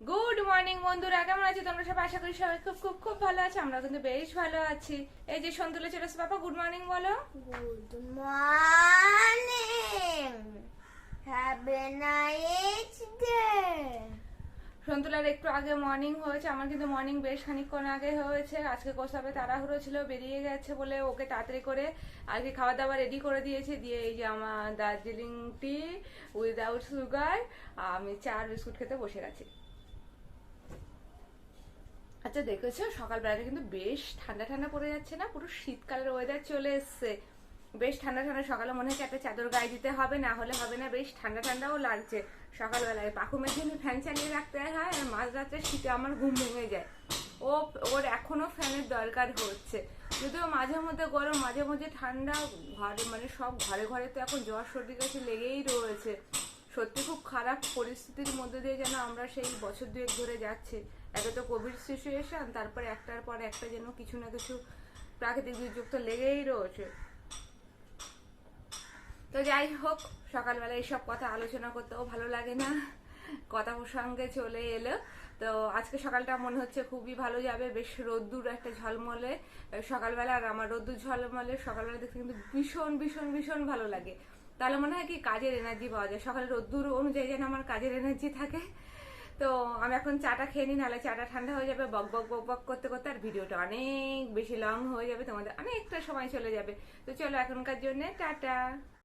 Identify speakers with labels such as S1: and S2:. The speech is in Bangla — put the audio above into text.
S1: গুড মর্নিং বন্ধুরা, কেমন আছো তোমরা সব? আশা করি সবাই খুব খুব খুব ভালো আছে। আমরা কিন্তু বেশ ভালো আছি। এই যে সন্তুলে চলে এসে, পাপা গুড মর্নিং বলো।
S2: Good morning. Have a nice day.
S1: সন্তুলার একটু আগে মর্নিং হয়েছে, আমার কিন্তু মর্নিং বেশ খানিকক্ষণ আগে হয়েছে। আজকে কোসাবে তাড়াহুড়ো ছিল, বেরিয়ে গেছে বলে ওকে তাড়াতাড়ি করে আজকে খাওয়া দাওয়া রেডি করে দিয়েছে। দিয়ে এই যে আমার দার্জিলিং টি উইদাউট সুগার, আমি চা আর বিস্কুট খেতে বসে গেছি। আচ্ছা দেখেছো, সকালবেলাটা কিন্তু বেশ ঠান্ডা ঠান্ডা পড়ে যাচ্ছে না? পুরো শীতকালের ওয়েদার চলে এসছে। বেশ ঠান্ডা ঠান্ডা, সকালে মনে হচ্ছে একটা চাদর গায়ে দিতে হবে, না হলে হবে না। বেশ ঠান্ডা ঠান্ডাও লাগছে সকালবেলায়। পাখুমের জন্য ফ্যান চালিয়ে রাখতে হয়, আর মাঝরাত্রে শীতে আমার ঘুম ভেঙে যায়। ওর এখনো ফ্যানের দরকার হচ্ছে। যদিও মাঝে মধ্যে গরম, মাঝে মধ্যে ঠান্ডা। ঘরে মানে সব ঘরে ঘরে তো এখন জ্বর সর্দি কাশি লেগেই রয়েছে। সত্যি খুব খারাপ পরিস্থিতির মধ্যে দিয়ে যেন আমরা সেই বছর দুয়েক ধরে যাচ্ছি। এত তো কোভিড সিচুয়েশন, তারপরে একটার পর একটা যেন কিছু না কিছু প্রাকৃতিক দুর্যোগ তো লেগেই রয়েছে। তো যাই হোক, সকালবেলা এইসব কথা আলোচনা করতেও ভালো লাগে না, কথা প্রসঙ্গে চলে এলো। তো আজকে সকালটা মনে হচ্ছে খুবই ভালো যাবে। বেশ রোদ্দুর একটা ঝলমলে সকালবেলা, আর আমার রোদ্দুর ঝলমলে সকালবেলা দেখতে কিন্তু ভীষণ ভীষণ ভীষণ ভালো লাগে। তাহলে মনে হয় কি কাজের এনার্জি পাওয়া যায়। সকালে রোদ্দুর অনুযায়ী যেন আমার কাজের এনার্জি থাকে। তো আমি এখন চাটা খেয়ে নিই, নাহলে চাটা ঠান্ডা হয়ে যাবে বক বক বক বক করতে করতে, আর ভিডিওটা অনেক বেশি লং হয়ে যাবে, তোমাদের অনেকটা সময় চলে যাবে। তো চলো এখনকার জন্য টাটা।